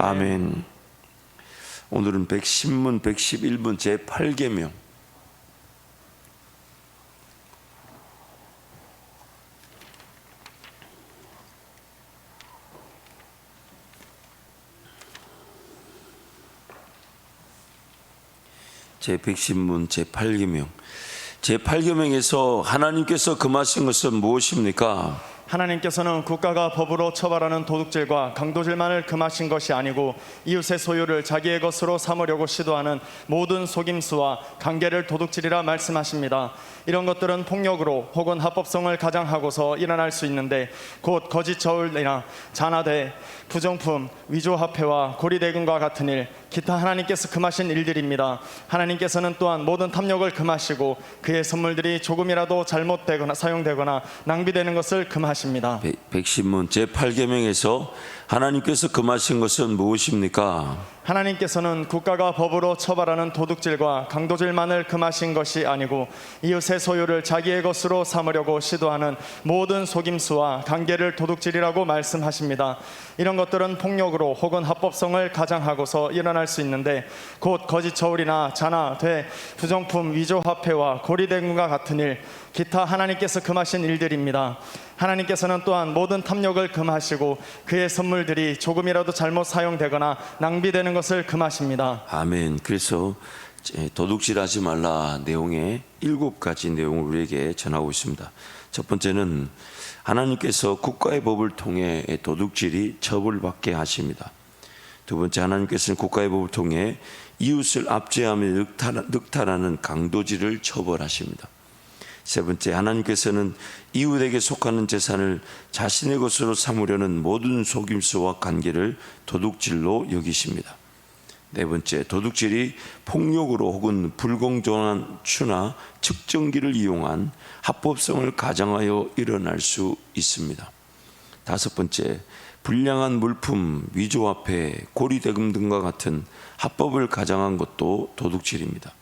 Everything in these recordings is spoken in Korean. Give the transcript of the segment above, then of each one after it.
아멘. 오늘은 110문 111문 제8계명 제110문 제8계명 제8계명에서 하나님께서 금하신 것은 무엇입니까? 하나님께서는 국가가 법으로 처벌하는 도둑질과 강도질만을 금하신 것이 아니고 이웃의 소유를 자기의 것으로 삼으려고 시도하는 모든 속임수와 관계를 도둑질이라 말씀하십니다. 이런 것들은 폭력으로 혹은 합법성을 가장하고서 일어날 수 있는데 곧 거짓 저울이나 잔화대, 부정품, 위조화폐와 고리대금과 같은 일, 기타 하나님께서 금하신 일들입니다. 하나님께서는 또한 모든 탐욕을 금하시고 그의 선물들이 조금이라도 잘못되거나 사용되거나 낭비되는 것을 금하십니다. 110문 제8계명에서 하나님께서 금하신 것은 무엇입니까? 하나님께서는 국가가 법으로 처벌하는 도둑질과 강도질만을 금하신 것이 아니고 이웃의 소유를 자기의 것으로 삼으려고 시도하는 모든 속임수와 관계를 도둑질이라고 말씀하십니다. 이런 것들은 폭력으로 혹은 합법성을 가장하고서 일어날 수 있는데 곧 거짓 저울이나 잔화, 되, 부정품, 위조화폐와 고리대금과 같은 일, 기타 하나님께서 금하신 일들입니다. 하나님께서는 또한 모든 탐욕을 금하시고 그의 선물들이 조금이라도 잘못 사용되거나 낭비되는 것을 금하십니다. 아멘. 그래서 도둑질하지 말라 내용의 7가지 내용을 우리에게 전하고 있습니다. 첫 번째는 하나님께서 국가의 법을 통해 도둑질이 처벌받게 하십니다. 두 번째, 하나님께서는 국가의 법을 통해 이웃을 압제하며 늑탈하는 강도질을 처벌하십니다. 세 번째, 하나님께서는 이웃에게 속하는 재산을 자신의 것으로 삼으려는 모든 속임수와 관계를 도둑질로 여기십니다. 네 번째, 도둑질이 폭력으로 혹은 불공정한 추나 측정기를 이용한 합법성을 가장하여 일어날 수 있습니다. 다섯 번째, 불량한 물품, 위조화폐, 고리대금 등과 같은 합법을 가장한 것도 도둑질입니다.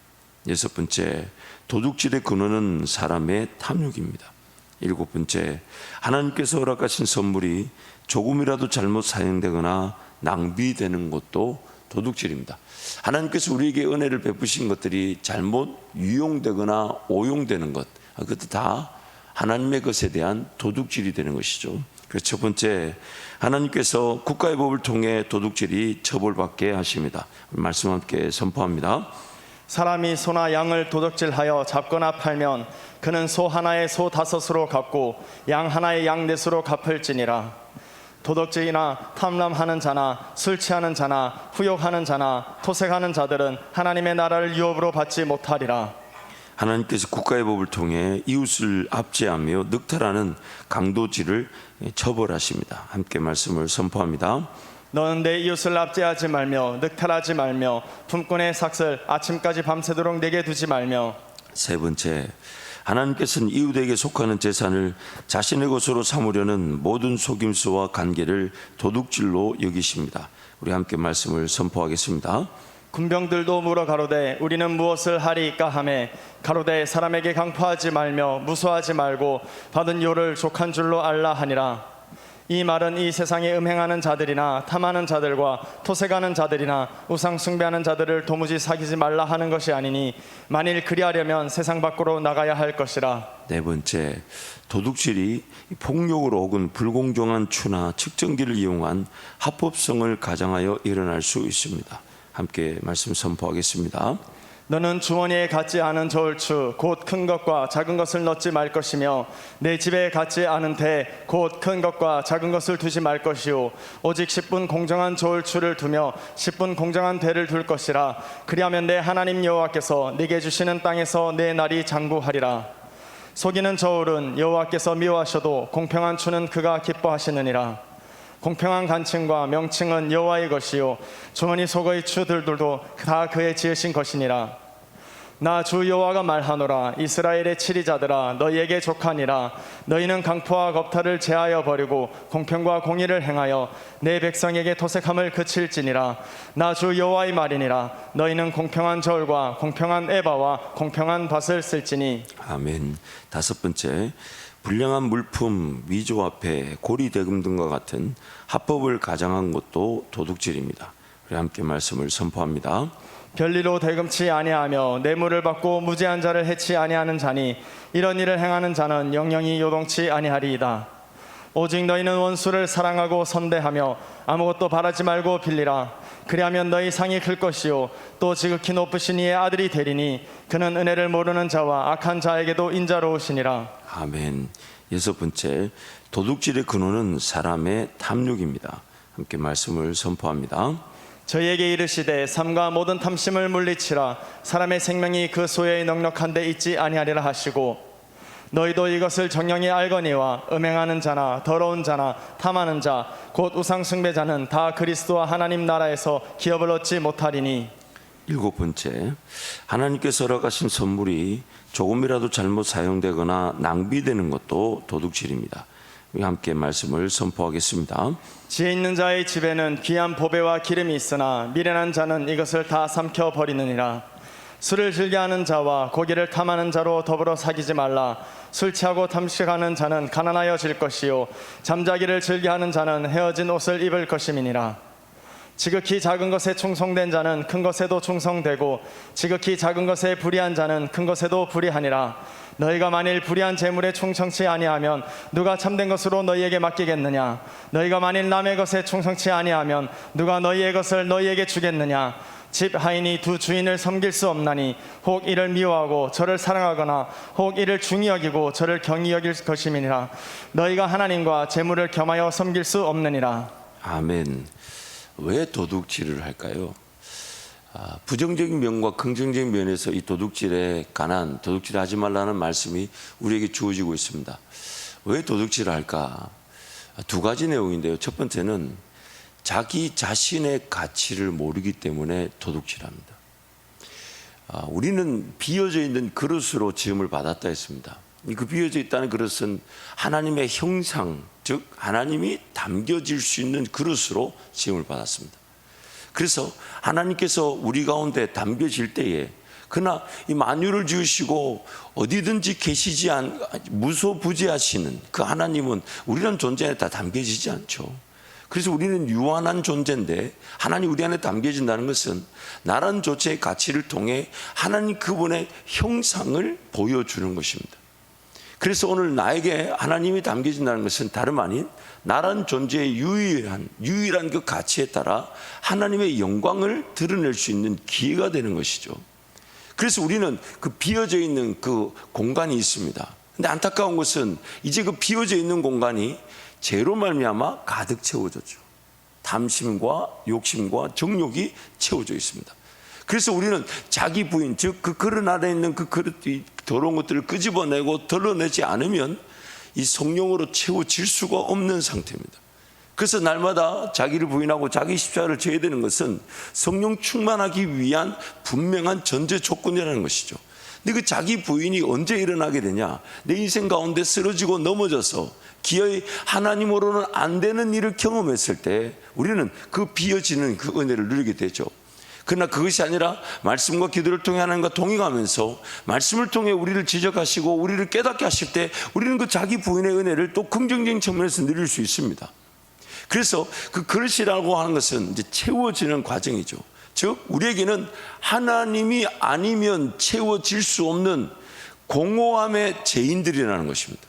여섯 번째, 도둑질의 근원은 사람의 탐욕입니다. 일곱 번째, 하나님께서 허락하신 선물이 조금이라도 잘못 사용되거나 낭비되는 것도 도둑질입니다. 하나님께서 우리에게 은혜를 베푸신 것들이 잘못 유용되거나 오용되는 것, 그것도 다 하나님의 것에 대한 도둑질이 되는 것이죠. 그래서 첫 번째, 하나님께서 국가의 법을 통해 도둑질이 처벌받게 하십니다. 말씀 함께 선포합니다. 사람이 소나 양을 도둑질하여 잡거나 팔면 그는 소 하나에 소 5으로 갚고 양 하나에 양 4수로 갚을지니라. 도둑질이나 탐람하는 자나 술 취하는 자나 후욕하는 자나 토색하는 자들은 하나님의 나라를 유업으로 받지 못하리라. 하나님께서 국가의 법을 통해 이웃을 압제하며 늑탈하는 강도질을 처벌하십니다. 함께 말씀을 선포합니다. 너는 내 이웃을 압제하지 말며 늑탈하지 말며 품꾼의 삭슬 아침까지 밤새도록 내게 두지 말며. 세 번째, 하나님께서는 이웃에게 속하는 재산을 자신의 것으로 삼으려는 모든 속임수와 관계를 도둑질로 여기십니다. 우리 함께 말씀을 선포하겠습니다. 군병들도 물어 가로되 우리는 무엇을 하리이까 하매 가로되 사람에게 강포하지 말며 무수하지 말고 받은 요를 족한 줄로 알라 하니라. 이 말은 이 세상에 음행하는 자들이나 탐하는 자들과 토색하는 자들이나 우상 숭배하는 자들을 도무지 사귀지 말라 하는 것이 아니니 만일 그리하려면 세상 밖으로 나가야 할 것이라. 네 번째, 도둑질이 폭력으로 혹은 불공정한 추나 측정기를 이용한 합법성을 가장하여 일어날 수 있습니다. 함께 말씀 선포하겠습니다. 너는 주머니에 갖지 않은 저울추 곧 큰 것과 작은 것을 넣지 말 것이며 내 집에 갖지 않은 대 곧 큰 것과 작은 것을 두지 말 것이요 오직 10분 공정한 저울추를 두며 10분 공정한 대를 둘 것이라. 그리하면 내 하나님 여호와께서 네게 주시는 땅에서 내 날이 장구하리라. 속이는 저울은 여호와께서 미워하셔도 공평한 추는 그가 기뻐하시느니라. 공평한 간칭과 명칭은 여호와의 것이요 주머니 속의 추들도 다 그의 지으신 것이니라. 나 주 여호와가 말하노라. 이스라엘의 치리자들아 너희에게 족하니라. 너희는 강포와 겁탈을 제하여 버리고 공평과 공의를 행하여 내 백성에게 토색함을 그칠지니라. 나 주 여호와의 말이니라. 너희는 공평한 저울과 공평한 에바와 공평한 밭을 쓸지니. 아멘. 다섯 번째, 불량한 물품, 위조 화폐, 고리대금 등과 같은 합법을 가장한 것도 도둑질입니다. 우리 함께 말씀을 선포합니다. 별리로 대금치 아니하며 뇌물을 받고 무죄한 자를 해치 아니하는 자니 이런 일을 행하는 자는 영영이 요동치 아니하리이다. 오직 너희는 원수를 사랑하고 선대하며 아무것도 바라지 말고 빌리라. 그리하면 너희 상이 클 것이요 또 지극히 높으신 이의 아들이 되리니 그는 은혜를 모르는 자와 악한 자에게도 인자로우시니라. 아멘. 여섯 번째, 도둑질의 근원은 사람의 탐욕입니다. 함께 말씀을 선포합니다. 저희에게 이르시되 삼가 모든 탐심을 물리치라. 사람의 생명이 그 소유의 넉넉한 데 있지 아니하리라 하시고 너희도 이것을 정령이 알거니와 음행하는 자나 더러운 자나 탐하는 자 곧 우상 숭배자는 다 그리스도와 하나님 나라에서 기업을 얻지 못하리니. 일곱 번째, 하나님께서 허락하신 선물이 조금이라도 잘못 사용되거나 낭비되는 것도 도둑질입니다. 우리 함께 말씀을 선포하겠습니다. 지혜 있는 자의 집에는 귀한 보배와 기름이 있으나 미련한 자는 이것을 다 삼켜 버리느니라. 술을 즐겨하는 자와 고기를 탐하는 자로 더불어 사귀지 말라. 술 취하고 탐식하는 자는 가난하여질 것이요 잠자기를 즐겨하는 자는 헤어진 옷을 입을 것임이니라. 지극히 작은 것에 충성된 자는 큰 것에도 충성되고 지극히 작은 것에 불의한 자는 큰 것에도 불의하니라. 너희가 만일 불의한 재물에 충성치 아니하면 누가 참된 것으로 너희에게 맡기겠느냐? 너희가 만일 남의 것에 충성치 아니하면 누가 너희의 것을 너희에게 주겠느냐? 집 하인이 두 주인을 섬길 수 없나니 혹 이를 미워하고 저를 사랑하거나 혹 이를 중히 여기고 저를 경히 여길 것임이니라. 너희가 하나님과 재물을 겸하여 섬길 수 없느니라. 아멘. 왜 도둑질을 할까요? 부정적인 면과 긍정적인 면에서 이 도둑질에 관한, 도둑질하지 말라는 말씀이 우리에게 주어지고 있습니다. 왜 도둑질을 할까? 두 가지 내용인데요. 첫 번째는 자기 자신의 가치를 모르기 때문에 도둑질합니다. 우리는 비어져 있는 그릇으로 지음을 받았다 했습니다. 그 비어져 있다는 그릇은 하나님의 형상, 즉 하나님이 담겨질 수 있는 그릇으로 지음을 받았습니다. 그래서 하나님께서 우리 가운데 담겨질 때에 그러나 이 만유를 지으시고 어디든지 계시지 무소부재하시는 그 하나님은 우리라는 존재 안에 다 담겨지지 않죠. 그래서 우리는 유한한 존재인데 하나님 우리 안에 담겨진다는 것은 나라는 존재의 가치를 통해 하나님 그분의 형상을 보여주는 것입니다. 그래서 오늘 나에게 하나님이 담겨진다는 것은 다름 아닌 나라는 존재의 유일한 그 가치에 따라 하나님의 영광을 드러낼 수 있는 기회가 되는 것이죠. 그래서 우리는 그 비어져 있는 그 공간이 있습니다. 근데 안타까운 것은 이제 그 비어져 있는 공간이 죄로 말미암아 가득 채워졌죠. 탐심과 욕심과 정욕이 채워져 있습니다. 그래서 우리는 자기 부인, 즉 그 그릇 안에 있는 그 그릇이 더러운 것들을 끄집어내고 덜어내지 않으면 이 성령으로 채워질 수가 없는 상태입니다. 그래서 날마다 자기를 부인하고 자기 십자가를 져야 되는 것은 성령 충만하기 위한 분명한 전제 조건이라는 것이죠. 근데 그 자기 부인이 언제 일어나게 되냐? 내 인생 가운데 쓰러지고 넘어져서 기어이 하나님으로는 안 되는 일을 경험했을 때 우리는 그 비어지는 그 은혜를 누리게 되죠. 그러나 그것이 아니라 말씀과 기도를 통해 하나님과 동행하면서 말씀을 통해 우리를 지적하시고 우리를 깨닫게 하실 때 우리는 그 자기 부인의 은혜를 또 긍정적인 측면에서 누릴 수 있습니다. 그래서 그 그릇이라고 하는 것은 이제 채워지는 과정이죠. 즉 우리에게는 하나님이 아니면 채워질 수 없는 공허함의 죄인들이라는 것입니다.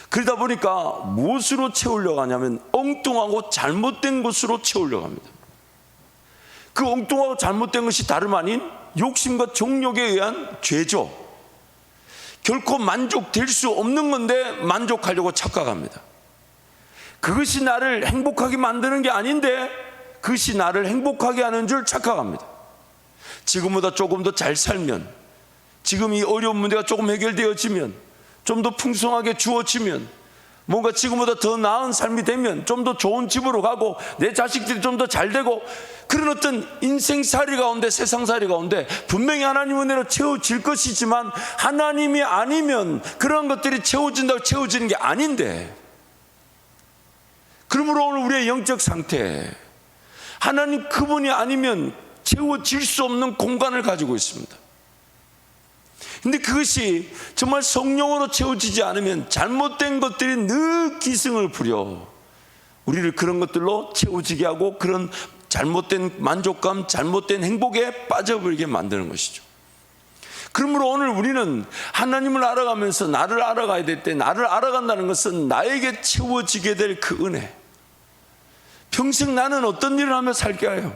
그러다 보니까 무엇으로 채우려고 하냐면 엉뚱하고 잘못된 것으로 채우려고 합니다. 그 엉뚱하고 잘못된 것이 다름 아닌 욕심과 정욕에 의한 죄죠. 결코 만족될 수 없는 건데 만족하려고 착각합니다. 그것이 나를 행복하게 만드는 게 아닌데 그것이 나를 행복하게 하는 줄 착각합니다. 지금보다 조금 더 잘 살면, 지금 이 어려운 문제가 조금 해결되어지면, 좀 더 풍성하게 주어지면, 뭔가 지금보다 더 나은 삶이 되면, 좀 더 좋은 집으로 가고 내 자식들이 좀 더 잘 되고, 그런 어떤 인생살이 가운데, 세상살이 가운데 분명히 하나님 은혜로 채워질 것이지만 하나님이 아니면 그런 것들이 채워진다고 채워지는 게 아닌데, 그러므로 오늘 우리의 영적 상태, 하나님 그분이 아니면 채워질 수 없는 공간을 가지고 있습니다. 근데 그것이 정말 성령으로 채워지지 않으면 잘못된 것들이 늘 기승을 부려 우리를 그런 것들로 채워지게 하고 그런 잘못된 만족감, 잘못된 행복에 빠져버리게 만드는 것이죠. 그러므로 오늘 우리는 하나님을 알아가면서 나를 알아가야 될 때, 나를 알아간다는 것은 나에게 채워지게 될 그 은혜. 평생 나는 어떤 일을 하며 살까요?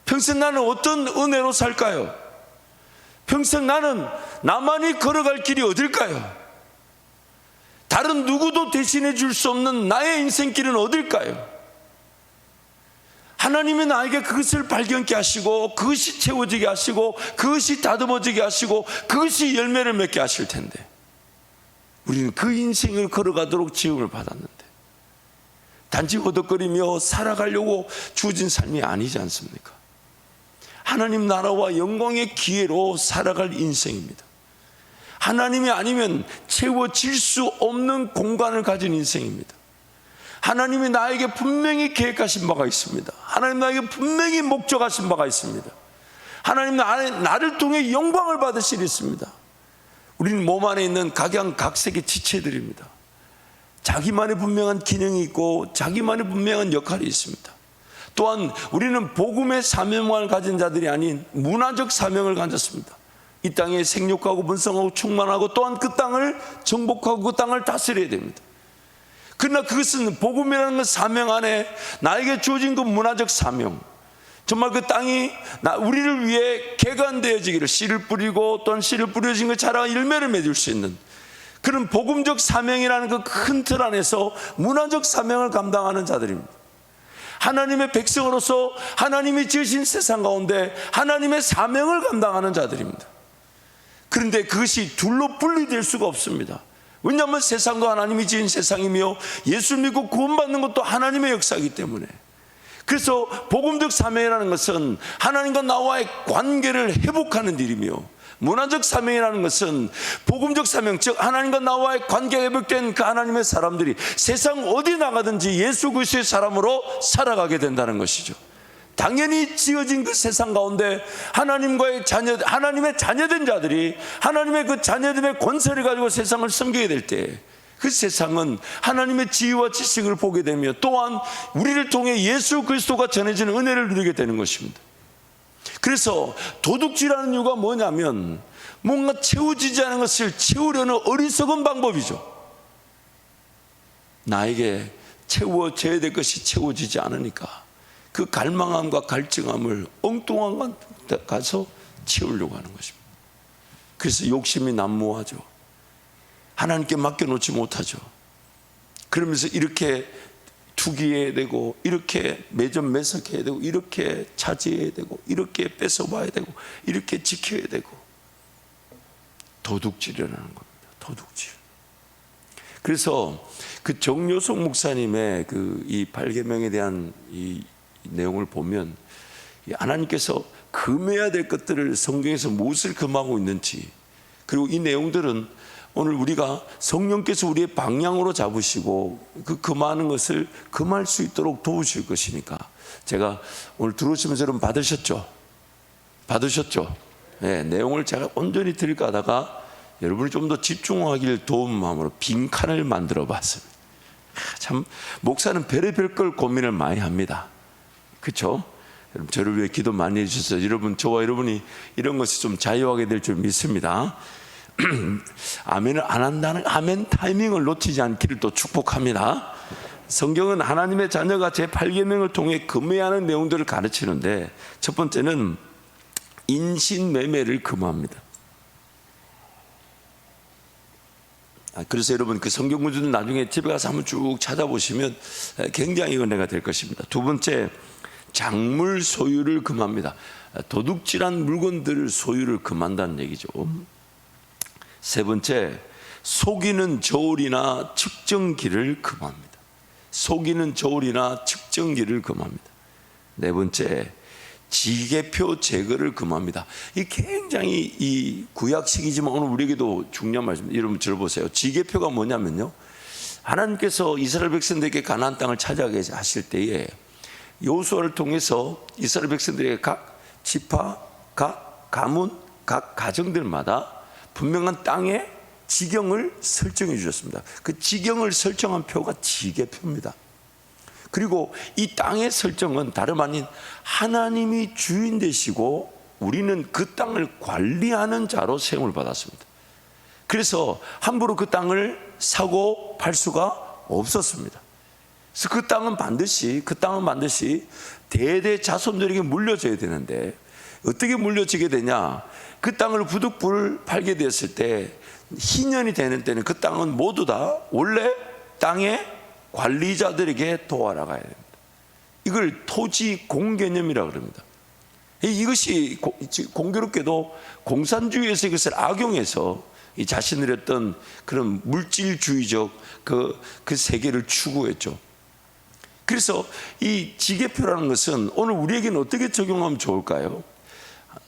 평생 나는 어떤 은혜로 살까요? 평생 나는 나만이 걸어갈 길이 어딜까요? 다른 누구도 대신해 줄 수 없는 나의 인생길은 어딜까요? 하나님이 나에게 그것을 발견케 하시고 그것이 채워지게 하시고 그것이 다듬어지게 하시고 그것이 열매를 맺게 하실 텐데 우리는 그 인생을 걸어가도록 지음을 받았는데 단지 허덕거리며 살아가려고 주어진 삶이 아니지 않습니까? 하나님 나라와 영광의 기회로 살아갈 인생입니다. 하나님이 아니면 채워질 수 없는 공간을 가진 인생입니다. 하나님이 나에게 분명히 계획하신 바가 있습니다. 하나님 나에게 분명히 목적하신 바가 있습니다. 하나님 나를 통해 영광을 받으실 일 있습니다. 우리는 몸 안에 있는 각양각색의 지체들입니다. 자기만의 분명한 기능이 있고 자기만의 분명한 역할이 있습니다. 또한 우리는 복음의 사명을 가진 자들이 아닌 문화적 사명을 가졌습니다. 이 땅에 생육하고 번성하고 충만하고 또한 그 땅을 정복하고 그 땅을 다스려야 됩니다. 그러나 그것은 복음이라는 그 사명 안에 나에게 주어진 그 문화적 사명, 정말 그 땅이 우리를 위해 개간되어지기를, 씨를 뿌리고 또한 씨를 뿌려진 그 자라가 열매를 맺을 수 있는 그런 복음적 사명이라는 그 큰 틀 안에서 문화적 사명을 감당하는 자들입니다. 하나님의 백성으로서 하나님이 지으신 세상 가운데 하나님의 사명을 감당하는 자들입니다. 그런데 그것이 둘로 분리될 수가 없습니다. 왜냐하면 세상도 하나님이 지은 세상이며 예수 믿고 구원받는 것도 하나님의 역사이기 때문에. 그래서 복음적 사명이라는 것은 하나님과 나와의 관계를 회복하는 일이며 문화적 사명이라는 것은 복음적 사명, 즉 하나님과 나와의 관계가 회복된 그 하나님의 사람들이 세상 어디 나가든지 예수 그리스도의 사람으로 살아가게 된다는 것이죠. 당연히 지어진 그 세상 가운데 하나님의 자녀된 자들이 하나님의 그 자녀됨의 권세를 가지고 세상을 섬기게 될 때 그 세상은 하나님의 지혜와 지식을 보게 되며 또한 우리를 통해 예수 그리스도가 전해지는 은혜를 누리게 되는 것입니다. 그래서 도둑질하는 이유가 뭐냐면 뭔가 채워지지 않은 것을 채우려는 어리석은 방법이죠. 나에게 채워져야 될 것이 채워지지 않으니까 그 갈망함과 갈증함을 엉뚱한 데 가서 채우려고 하는 것입니다. 그래서 욕심이 난무하죠. 하나님께 맡겨놓지 못하죠. 그러면서 이렇게 투기해야 되고 이렇게 매점매석해야 되고 이렇게 차지해야 되고 이렇게 뺏어봐야 되고 이렇게 지켜야 되고 도둑질이라는 겁니다. 도둑질. 그래서 그 정요석 목사님의 그 이 8계명에 대한 이 내용을 보면 하나님께서 금해야 될 것들을 성경에서 무엇을 금하고 있는지, 그리고 이 내용들은 오늘 우리가 성령께서 우리의 방향으로 잡으시고 그 금하는 것을 금할 수 있도록 도우실 것이니까 제가 오늘 들어오시면서 여러분 받으셨죠? 네, 내용을 제가 온전히 드릴까 하다가 여러분이 좀 더 집중하기를 도움 마음으로 빈칸을 만들어 봤습니다. 참 목사는 별의별 걸 고민을 많이 합니다. 그렇죠? 여러분 저를 위해 기도 많이 해주셔서 여러분, 저와 여러분이 이런 것이 좀 자유하게 될 줄 믿습니다. 아멘을 안 한다는 아멘 타이밍을 놓치지 않기를 또 축복합니다. 성경은 하나님의 자녀가 제8계명을 통해 금해야 하는 내용들을 가르치는데 첫 번째는 인신매매를 금합니다. 그래서 여러분 그 성경 구절은 나중에 집에 가서 한번 쭉 찾아보시면 굉장히 은혜가 될 것입니다. 두 번째, 작물 소유를 금합니다. 도둑질한 물건들 소유를 금한다는 얘기죠. 세 번째, 속이는 저울이나 측정기를 금합니다. 속이는 저울이나 측정기를 금합니다. 네 번째, 지계표 제거를 금합니다. 이 굉장히 이 구약식이지만 오늘 우리에게도 중요한 말씀입니다. 여러분 들어보세요. 지계표가 뭐냐면요, 하나님께서 이스라엘 백성들에게 가나안 땅을 차지하게 하실 때에 여호수아를 통해서 이스라엘 백성들에게 각 지파, 각 가문, 각 가정들마다 분명한 땅의 지경을 설정해 주셨습니다. 그 지경을 설정한 표가 지계표입니다. 그리고 이 땅의 설정은 다름 아닌 하나님이 주인 되시고 우리는 그 땅을 관리하는 자로 세움을 받았습니다. 그래서 함부로 그 땅을 사고 팔 수가 없었습니다. 그래서 그 땅은 반드시 대대 자손들에게 물려져야 되는데 어떻게 물려지게 되냐? 그 땅을 부득불 팔게 되었을 때 희년이 되는 때는 그 땅은 모두 다 원래 땅의 관리자들에게 도와나가야 됩니다. 이걸 토지 공개념이라고 합니다. 이것이 공교롭게도 공산주의에서 이것을 악용해서 이 자신들의 어떤 그런 물질주의적 그 세계를 추구했죠. 그래서 이 지계표라는 것은 오늘 우리에게는 어떻게 적용하면 좋을까요?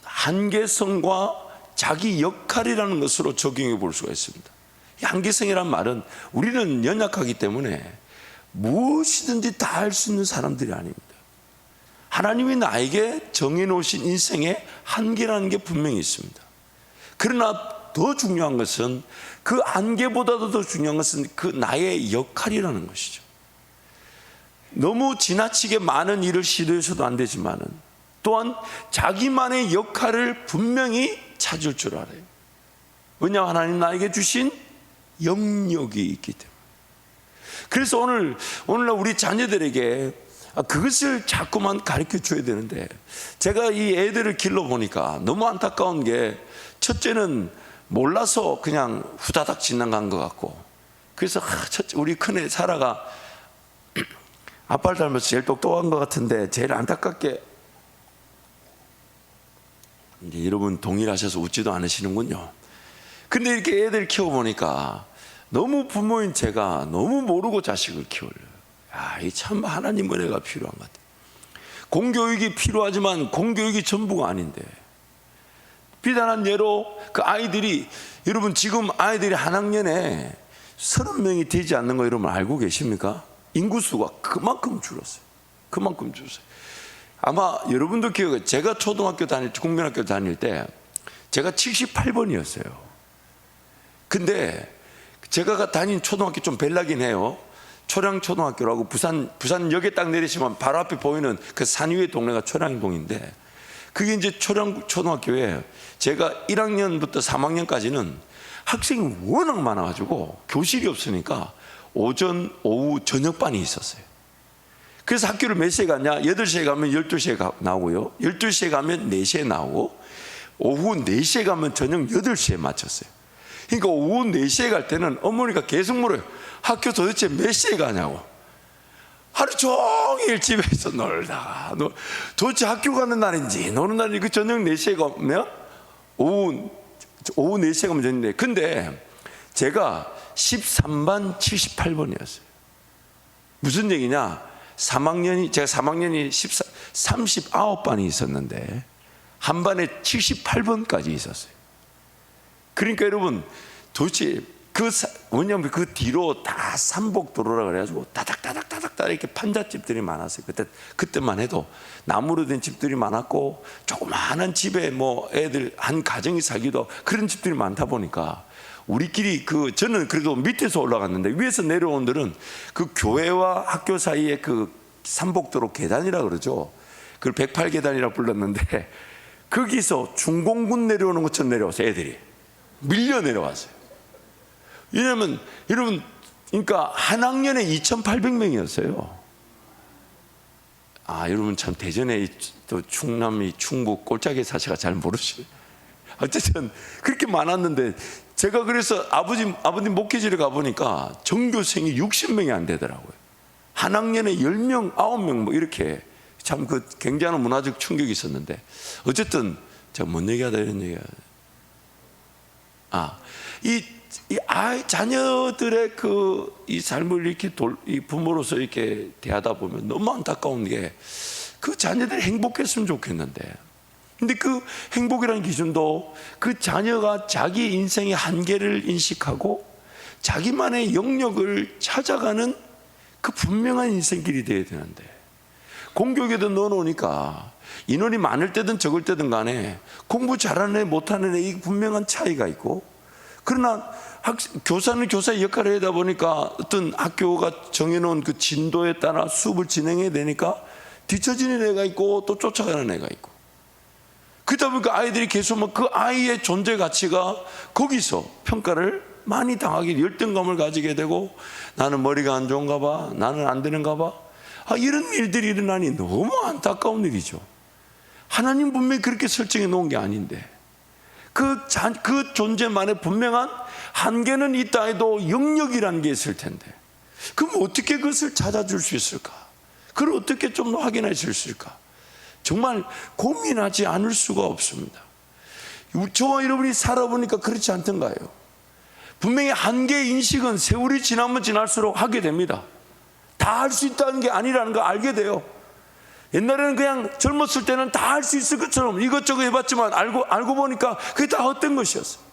한계성과 자기 역할이라는 것으로 적용해 볼 수가 있습니다. 이 한계성이란 말은 우리는 연약하기 때문에 무엇이든지 다 할 수 있는 사람들이 아닙니다. 하나님이 나에게 정해놓으신 인생의 한계라는 게 분명히 있습니다. 그러나 더 중요한 것은 그 한계보다도 더 중요한 것은 그 나의 역할이라는 것이죠. 너무 지나치게 많은 일을 시도해서도 안 되지만은 또한 자기만의 역할을 분명히 찾을 줄 알아요. 왜냐하면 하나님 나에게 주신 영역이 있기 때문에. 그래서 오늘날 우리 자녀들에게 그것을 자꾸만 가르쳐 줘야 되는데, 제가 이 애들을 길러보니까 너무 안타까운 게, 첫째는 몰라서 그냥 후다닥 지나간 것 같고, 그래서 우리 큰애 사라가 아빠를 닮아서 제일 똑똑한 것 같은데 제일 안타깝게, 이제 여러분 동일하셔서 웃지도 않으시는군요. 근데 이렇게 애들 키워보니까 너무 부모인 제가 너무 모르고 자식을 키우려고. 이 참 하나님 은혜가 필요한 것 같아요. 공교육이 필요하지만 공교육이 전부가 아닌데, 비단한 예로 그 아이들이, 여러분 지금 아이들이 한 학년에 30명이 되지 않는 거 여러분 알고 계십니까? 인구수가 그만큼 줄었어요. 아마 여러분도 기억해요. 제가 국민학교 다닐 때 제가 78번이었어요. 근데 제가 다닌 초등학교 좀 벨라긴 해요. 초량초등학교라고 부산역에 딱 내리시면 바로 앞에 보이는 그 산 위의 동네가 초량동인데, 그게 이제 초량초등학교에 제가 1학년부터 3학년까지는 학생이 워낙 많아가지고 교실이 없으니까 오전, 오후, 저녁반이 있었어요. 그래서 학교를 몇 시에 갔냐? 8시에 가면 12시에 나오고요, 12시에 가면 4시에 나오고, 오후 4시에 가면 저녁 8시에 마쳤어요. 그러니까 오후 4시에 갈 때는 어머니가 계속 물어요. 학교 도대체 몇 시에 가냐고. 하루 종일 집에서 놀다가, 도대체 학교 가는 날인지 노는 날인지, 그 저녁 4시에 가면 오후 4시에 가면 되는데, 근데 제가 13반 78번이었어요. 무슨 얘기냐? 제가 3학년이 39반이 있었는데 한 반에 78번까지 있었어요. 그러니까 여러분, 도대체 뭐냐면 그 뒤로 다 삼복도로라 그래가지고 따닥따닥 이렇게 판잣집들이 많았어요. 그때만 해도 나무로 된 집들이 많았고, 조그마한 집에 뭐 애들 한 가정이 살기도 하고, 그런 집들이 많다 보니까 우리끼리 저는 그래도 밑에서 올라갔는데, 위에서 내려온 들은 그 교회와 학교 사이에 그 삼복도로 계단이라 그러죠. 그걸 108계단이라고 불렀는데, 거기서 중공군 내려오는 것처럼 내려왔어요. 애들이 밀려 내려왔어요. 왜냐면 여러분, 그러니까 한 학년에 2,800명이었어요. 여러분 참 대전에 또 충북 꼴짝에 사시가 잘 모르시네. 어쨌든 그렇게 많았는데, 제가 그래서 아버님 목회지를 가보니까 전교생이 60명이 안 되더라고요. 한 학년에 10명, 9명 뭐 이렇게, 참 굉장한 문화적 충격이 있었는데, 어쨌든 제가 뭔 얘기하다 이런 얘기가, 이 자녀들의 이 삶을 이렇게 이 부모로서 이렇게 대하다 보면 너무 안타까운 게, 그 자녀들이 행복했으면 좋겠는데, 근데 그 행복이라는 기준도 그 자녀가 자기 인생의 한계를 인식하고 자기만의 영역을 찾아가는 그 분명한 인생길이 되어야 되는데, 공교육에도 넣어놓으니까 인원이 많을 때든 적을 때든 간에 공부 잘하는 애 못하는 애 이 분명한 차이가 있고, 그러나 교사는 교사의 역할을 하다 보니까 어떤 학교가 정해놓은 그 진도에 따라 수업을 진행해야 되니까 뒤처지는 애가 있고 또 쫓아가는 애가 있고, 그러다 보니까 아이들이 계속 그 아이의 존재 가치가 거기서 평가를 많이 당하게, 열등감을 가지게 되고, 나는 머리가 안 좋은가 봐, 나는 안 되는가 봐, 이런 일들이 일어나니 너무 안타까운 일이죠. 하나님 분명히 그렇게 설정해 놓은 게 아닌데 그 존재만의 분명한 한계는 있다 해도 영역이라는 게 있을 텐데, 그럼 어떻게 그것을 찾아줄 수 있을까? 그걸 어떻게 좀 더 확인할 수 있을까? 정말 고민하지 않을 수가 없습니다. 저와 여러분이 살아보니까 그렇지 않던가요? 분명히 한계 인식은 세월이 지나면 지날수록 하게 됩니다. 다 할 수 있다는 게 아니라는 걸 알게 돼요. 옛날에는 그냥 젊었을 때는 다 할 수 있을 것처럼 이것저것 해봤지만 알고 보니까 그게 다 헛된 것이었어요.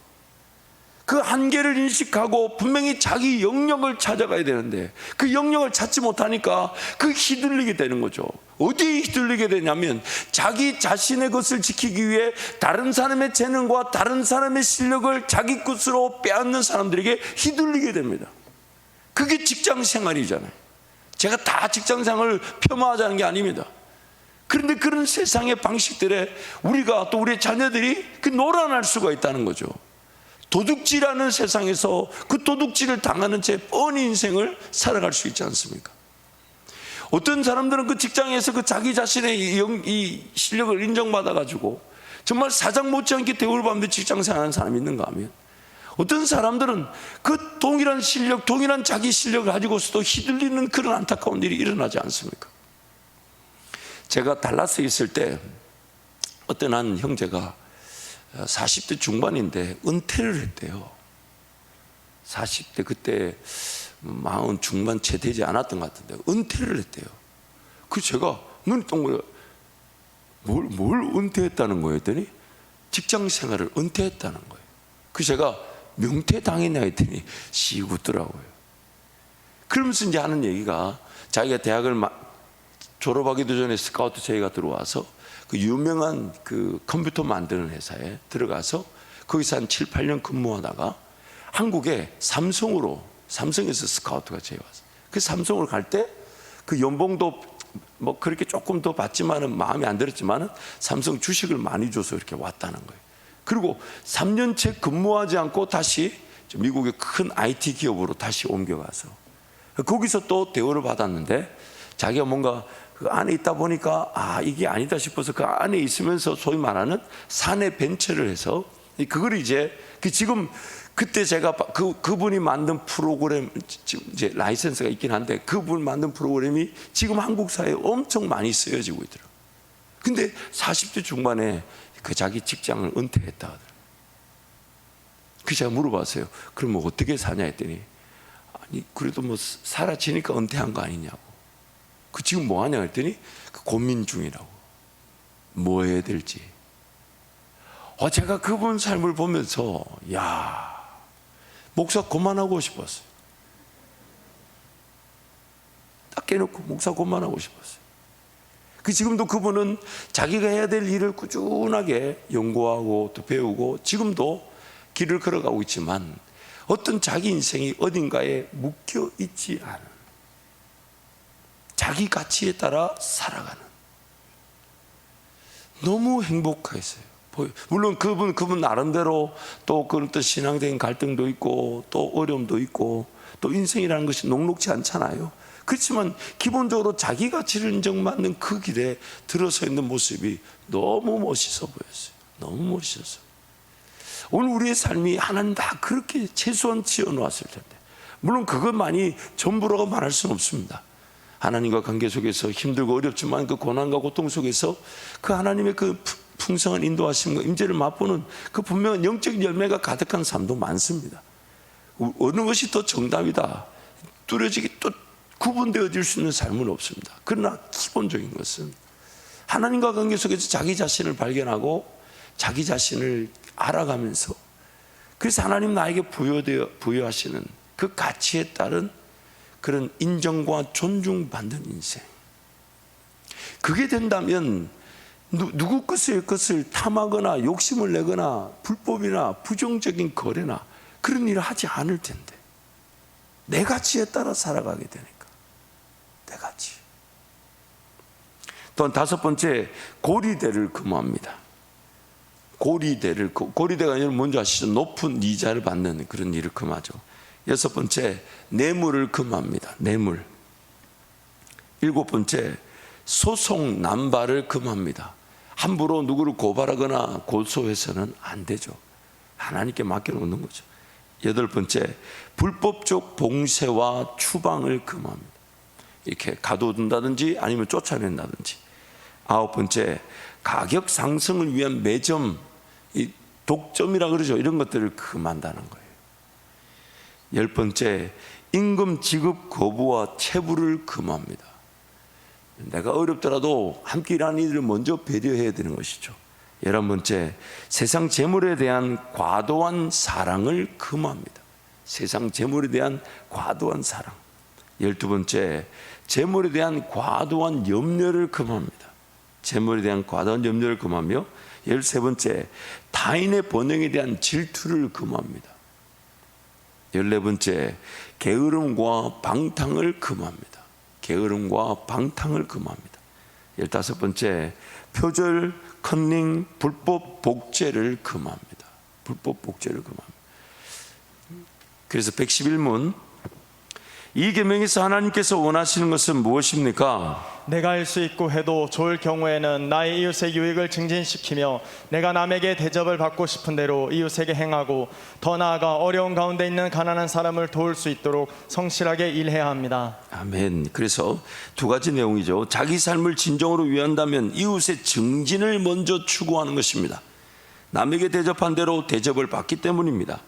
그 한계를 인식하고 분명히 자기 영역을 찾아가야 되는데 그 영역을 찾지 못하니까 그 휘둘리게 되는 거죠. 어디에 휘둘리게 되냐면 자기 자신의 것을 지키기 위해 다른 사람의 재능과 다른 사람의 실력을 자기 것으로 빼앗는 사람들에게 휘둘리게 됩니다. 그게 직장 생활이잖아요. 제가 다 직장 생활을 폄하하자는 게 아닙니다. 그런데 그런 세상의 방식들에 우리가 또 우리의 자녀들이 놀아날 수가 있다는 거죠. 도둑질하는 세상에서 그 도둑질을 당하는 채 뻔히 인생을 살아갈 수 있지 않습니까? 어떤 사람들은 그 직장에서 그 자기 자신의 이 실력을 인정받아가지고 정말 사장 못지않게 대우를 받는 직장 생활하는 사람이 있는가 하면, 어떤 사람들은 그 동일한 실력, 동일한 자기 실력을 가지고서도 휘둘리는 그런 안타까운 일이 일어나지 않습니까? 제가 달라스에 있을 때 어떤 한 형제가 40대 중반인데 은퇴를 했대요. 40대 그때 40 중반 채 되지 않았던 것 같은데 은퇴를 했대요. 그 제가 눈이 동그래, 뭘 은퇴했다는 거예요 했더니 직장 생활을 은퇴했다는 거예요. 그 제가 명퇴당했냐 했더니 씩 웃더라고요. 그러면서 이제 하는 얘기가, 자기가 대학을 졸업하기도 전에 스카우트 제의가 들어와서 그 유명한 그 컴퓨터 만드는 회사에 들어가서 거기서 한 7, 8년 근무하다가 한국에 삼성에서 스카우트가 제의 왔어요. 그 삼성으로 갈 때 그 연봉도 뭐 그렇게 조금 더 받지만은 마음에 안 들었지만은 삼성 주식을 많이 줘서 이렇게 왔다는 거예요. 그리고 3년째 근무하지 않고 다시 미국의 큰 IT 기업으로 다시 옮겨가서 거기서 또 대우를 받았는데, 자기가 뭔가 그 안에 있다 보니까 이게 아니다 싶어서 그 안에 있으면서 소위 말하는 사내 벤처를 해서 그걸 이제 지금 그때 제가 그분이 만든 프로그램, 지금 이제 라이센스가 있긴 한데 그분 만든 프로그램이 지금 한국 사회에 엄청 많이 쓰여지고 있더라고요. 근데 40대 중반에 그 자기 직장을 은퇴했다 하더라고요. 그 제가 물어봤어요. 그럼 뭐 어떻게 사냐 했더니, 아니 그래도 뭐 사라지니까 은퇴한 거 아니냐고. 그 지금 뭐 하냐 했더니 고민 중이라고. 뭐 해야 될지. 제가 그분 삶을 보면서 목사 그만하고 싶었어요. 딱 깨놓고 목사 그만하고 싶었어요. 지금도 그분은 자기가 해야 될 일을 꾸준하게 연구하고 또 배우고 지금도 길을 걸어가고 있지만 어떤 자기 인생이 어딘가에 묶여 있지 않은, 자기 가치에 따라 살아가는, 너무 행복했어요. 물론 그분 나름대로 또 그런 또 신앙적인 갈등도 있고 또 어려움도 있고 또 인생이라는 것이 녹록지 않잖아요. 그렇지만 기본적으로 자기 가치를 인정받는 그 길에 들어서 있는 모습이 너무 멋있어 보였어요. 너무 멋있었어요. 오늘 우리의 삶이 하나님 다 그렇게 최소한 지어놓았을 텐데, 물론 그것만이 전부라고 말할 수는 없습니다. 하나님과 관계 속에서 힘들고 어렵지만 그 고난과 고통 속에서 그 하나님의 그 풍성한 인도하심과 임재를 맛보는 그 분명한 영적 열매가 가득한 삶도 많습니다. 어느 것이 더 정답이다, 뚜렷하게 또 구분되어질 수 있는 삶은 없습니다. 그러나 기본적인 것은 하나님과 관계 속에서 자기 자신을 발견하고 자기 자신을 알아가면서, 그래서 하나님 나에게 부여하시는 그 가치에 따른 그런 인정과 존중받는 인생, 그게 된다면 누구 것을 탐하거나 욕심을 내거나 불법이나 부정적인 거래나 그런 일을 하지 않을 텐데 내 가치에 따라 살아가게 되니까 내 가치. 또한 다섯 번째, 고리대를 금합니다. 고리대가 여러분 뭔지 아시죠? 높은 이자를 받는 그런 일을 금하죠. 여섯 번째, 뇌물을 금합니다. 뇌물. 일곱 번째, 소송 남발을 금합니다. 함부로 누구를 고발하거나 고소해서는 안 되죠. 하나님께 맡겨놓는 거죠. 여덟 번째, 불법적 봉쇄와 추방을 금합니다. 이렇게 가둬둔다든지 아니면 쫓아낸다든지. 아홉 번째, 가격 상승을 위한 매점, 이 독점이라 그러죠. 이런 것들을 금한다는 거예요. 열 번째, 임금 지급 거부와 체불을 금합니다. 내가 어렵더라도 함께 일하는 이들을 먼저 배려해야 되는 것이죠. 11번째, 세상 재물에 대한 과도한 사랑을 금합니다. 세상 재물에 대한 과도한 사랑. 12번째, 재물에 대한 과도한 염려를 금합니다. 재물에 대한 과도한 염려를 금하며 13번째, 타인의 번영에 대한 질투를 금합니다. 14번째, 게으름과 방탕을 금합니다. 게으름과 방탕을 금합니다. 15번째, 표절, 컨닝, 불법 복제를 금합니다. 불법 복제를 금합니다. 그래서 111문, 이 계명에서 하나님께서 원하시는 것은 무엇입니까? 내가 할 수 있고 해도 좋을 경우에는 나의 이웃의 유익을 증진시키며 내가 남에게 대접을 받고 싶은 대로 이웃에게 행하고 더 나아가 어려운 가운데 있는 가난한 사람을 도울 수 있도록 성실하게 일해야 합니다. 아멘. 그래서 두 가지 내용이죠. 자기 삶을 진정으로 위한다면 이웃의 증진을 먼저 추구하는 것입니다. 남에게 대접한 대로 대접을 받기 때문입니다.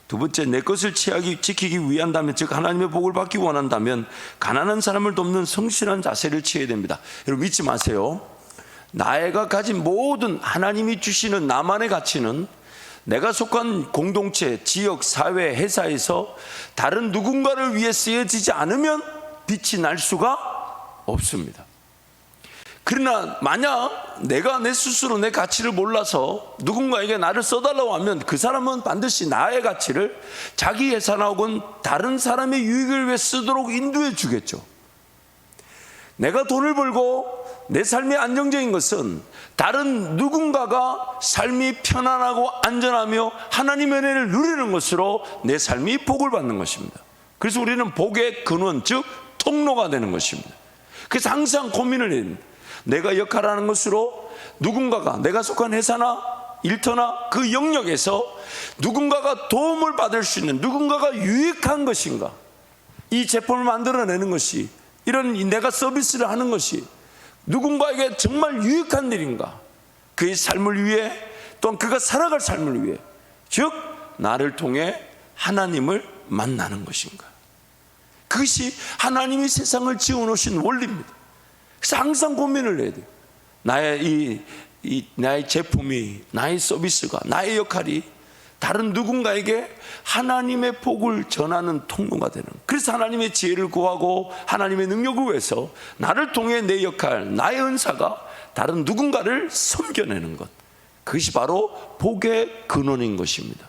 두 번째, 내 것을 지키기 위한다면, 즉 하나님의 복을 받기 원한다면 가난한 사람을 돕는 성실한 자세를 취해야 됩니다. 여러분 잊지 마세요. 나가 가진 모든 하나님이 주시는 나만의 가치는 내가 속한 공동체, 지역, 사회, 회사에서 다른 누군가를 위해 쓰여지지 않으면 빛이 날 수가 없습니다. 그러나 만약 내가 내 스스로 내 가치를 몰라서 누군가에게 나를 써달라고 하면 그 사람은 반드시 나의 가치를 자기 회사나 혹은 다른 사람의 유익을 위해 쓰도록 인도해 주겠죠. 내가 돈을 벌고 내 삶이 안정적인 것은 다른 누군가가 삶이 편안하고 안전하며 하나님의 은혜를 누리는 것으로 내 삶이 복을 받는 것입니다. 그래서 우리는 복의 근원, 즉 통로가 되는 것입니다. 그래서 항상 고민을 해야 됩니다. 내가 역할하는 것으로 누군가가, 내가 속한 회사나 일터나 그 영역에서 누군가가 도움을 받을 수 있는, 누군가가 유익한 것인가, 이 제품을 만들어내는 것이, 이런 내가 서비스를 하는 것이 누군가에게 정말 유익한 일인가, 그의 삶을 위해 또는 그가 살아갈 삶을 위해, 즉 나를 통해 하나님을 만나는 것인가. 그것이 하나님이 세상을 지어놓으신 원리입니다. 그래서 항상 고민을 해야 돼요. 나의 제품이, 나의 서비스가, 나의 역할이 다른 누군가에게 하나님의 복을 전하는 통로가 되는, 그래서 하나님의 지혜를 구하고 하나님의 능력을 위해서 나를 통해 내 역할, 나의 은사가 다른 누군가를 섬겨내는 것, 그것이 바로 복의 근원인 것입니다.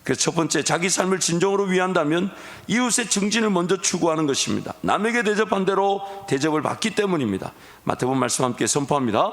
그래서 첫 번째, 자기 삶을 진정으로 위한다면 이웃의 증진을 먼저 추구하는 것입니다. 남에게 대접한 대로 대접을 받기 때문입니다. 마태복음 말씀 함께 선포합니다.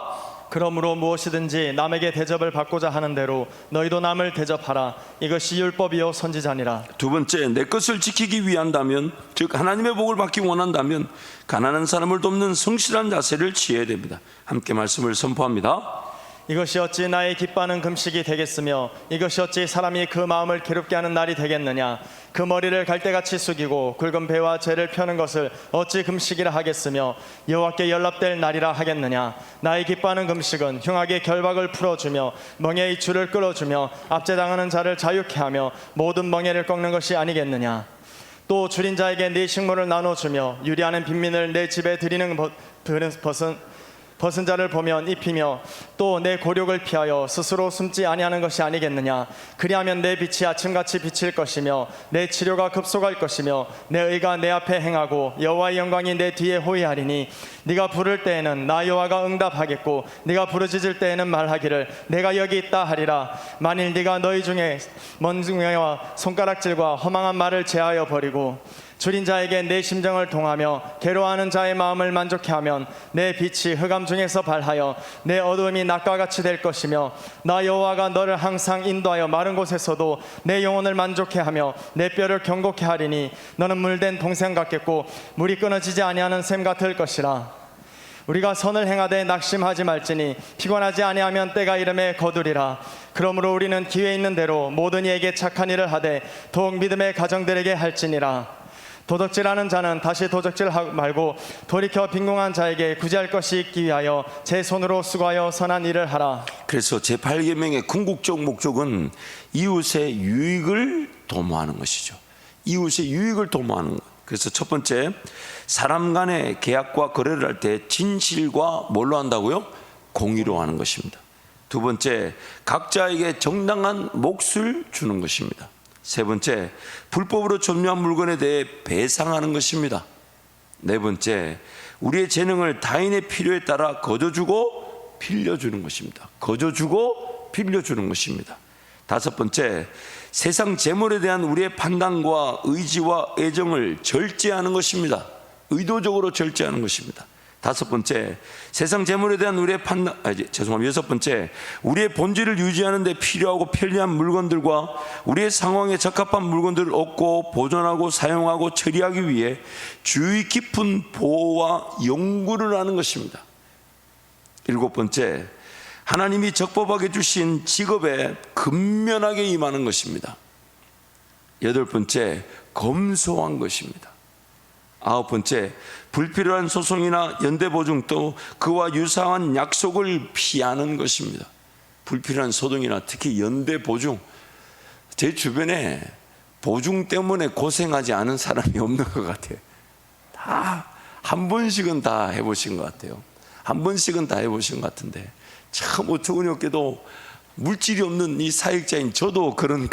그러므로 무엇이든지 남에게 대접을 받고자 하는 대로 너희도 남을 대접하라. 이것이 율법이요 선지자니라. 두 번째, 내 것을 지키기 위한다면, 즉 하나님의 복을 받기 원한다면 가난한 사람을 돕는 성실한 자세를 취해야 됩니다. 함께 말씀을 선포합니다. 이것이 어찌 나의 기뻐하는 금식이 되겠으며 이것이 어찌 사람이 그 마음을 괴롭게 하는 날이 되겠느냐. 그 머리를 갈대같이 숙이고 굵은 배와 재를 펴는 것을 어찌 금식이라 하겠으며 여호와께 연락될 날이라 하겠느냐. 나의 기뻐하는 금식은 흉악의 결박을 풀어주며 멍에의 줄을 끌어주며 압제당하는 자를 자유케 하며 모든 멍에를 꺾는 것이 아니겠느냐. 또 줄인 자에게 네 식물을 나눠주며 유리하는 빈민을 내 집에 들이는 것은 벗은 자를 보면 입히며 또 내 곤욕을 피하여 스스로 숨지 아니하는 것이 아니겠느냐. 그리하면 내 빛이 아침같이 비칠 것이며 내 치료가 급속할 것이며 내 의가 내 앞에 행하고 여호와의 영광이 내 뒤에 호위하리니 네가 부를 때에는 나 여호와가 응답하겠고 네가 부르짖을 때에는 말하기를 내가 여기 있다 하리라. 만일 네가 너희 중에 먼중에와 손가락질과 허망한 말을 제하여 버리고 줄인 자에게 내 심정을 동하며 괴로워하는 자의 마음을 만족해 하면 내 빛이 흑암 중에서 발하여 내 어두움이 낮과 같이 될 것이며 나 여호와가 너를 항상 인도하여 마른 곳에서도 내 영혼을 만족해 하며 내 뼈를 경고케 하리니 너는 물된 동생 같겠고 물이 끊어지지 아니하는 샘 같을 것이라. 우리가 선을 행하되 낙심하지 말지니 피곤하지 아니하면 때가 이름에 거두리라. 그러므로 우리는 기회 있는 대로 모든 이에게 착한 일을 하되 더욱 믿음의 가정들에게 할지니라. 도적질하는 자는 다시 도적질하지 말고 돌이켜 빈궁한 자에게 구제할 것이 있기 위하여 제 손으로 수고하여 선한 일을 하라. 그래서 제8계명의 궁극적 목적은 이웃의 유익을 도모하는 것이죠. 이웃의 유익을 도모하는 것. 그래서 첫 번째, 사람 간의 계약과 거래를 할 때 진실과 뭘로 한다고요? 공의로 하는 것입니다. 두 번째, 각자에게 정당한 몫을 주는 것입니다. 세 번째, 불법으로 점유한 물건에 대해 배상하는 것입니다. 네 번째, 우리의 재능을 타인의 필요에 따라 거저주고 빌려주는 것입니다. 거저주고 빌려주는 것입니다. 다섯 번째, 세상 재물에 대한 우리의 판단과 의지와 애정을 절제하는 것입니다. 의도적으로 절제하는 것입니다. 다섯 번째, 세상 재물에 대한 우리의 판단, 여섯 번째, 우리의 본질을 유지하는 데 필요하고 편리한 물건들과 우리의 상황에 적합한 물건들을 얻고 보존하고 사용하고 처리하기 위해 주의 깊은 보호와 연구를 하는 것입니다. 일곱 번째, 하나님이 적법하게 주신 직업에 근면하게 임하는 것입니다. 여덟 번째, 검소한 것입니다. 아홉 번째, 불필요한 소송이나 연대보증 또 그와 유사한 약속을 피하는 것입니다. 불필요한 소송이나 특히 연대보증, 제 주변에 보증 때문에 고생하지 않은 사람이 없는 것 같아요. 다 한 번씩은 다 해보신 것 같아요. 한 번씩은 다 해보신 것 같은데 참 어처구니없게도 물질이 없는 이 사역자인 저도 그런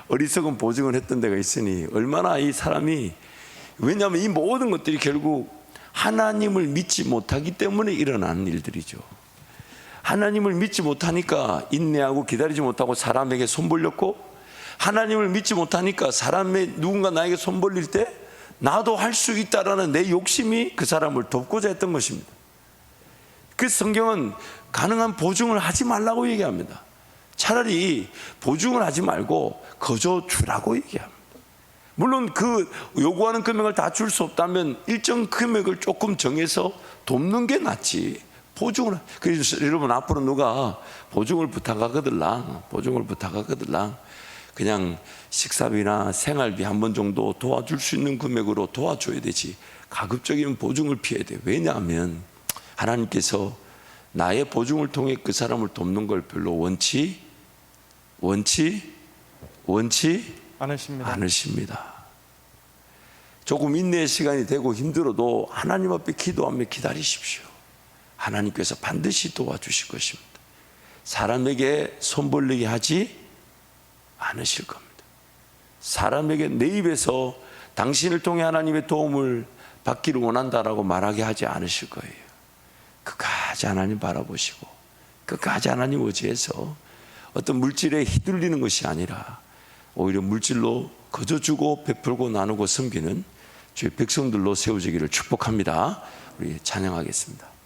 어리석은 보증을 했던 데가 있으니 얼마나 이 사람이, 왜냐하면 이 모든 것들이 결국 하나님을 믿지 못하기 때문에 일어나는 일들이죠. 하나님을 믿지 못하니까 인내하고 기다리지 못하고 사람에게 손 벌렸고, 하나님을 믿지 못하니까 누군가 나에게 손 벌릴 때 나도 할 수 있다라는 내 욕심이 그 사람을 돕고자 했던 것입니다. 그 성경은 가능한 보증을 하지 말라고 얘기합니다. 차라리 보증을 하지 말고 거저 주라고 얘기합니다. 물론 그 요구하는 금액을 다 줄 수 없다면 일정 금액을 조금 정해서 돕는 게 낫지. 보증을. 그래서 여러분, 앞으로 누가 보증을 부탁하거들랑 그냥 식사비나 생활비 한 번 정도 도와줄 수 있는 금액으로 도와줘야 되지, 가급적이면 보증을 피해야 돼. 왜냐하면 하나님께서 나의 보증을 통해 그 사람을 돕는 걸 별로 원치 않으십니다. 조금 인내의 시간이 되고 힘들어도 하나님 앞에 기도하며 기다리십시오. 하나님께서 반드시 도와주실 것입니다. 사람에게 손 벌리게 하지 않으실 겁니다. 사람에게 내 입에서 당신을 통해 하나님의 도움을 받기를 원한다라고 말하게 하지 않으실 거예요. 끝까지 하나님 바라보시고 끝까지 하나님 의지해서 어떤 물질에 휘둘리는 것이 아니라 오히려 물질로 거저주고 베풀고 나누고 섬기는 주의 백성들로 세워지기를 축복합니다. 우리 찬양하겠습니다.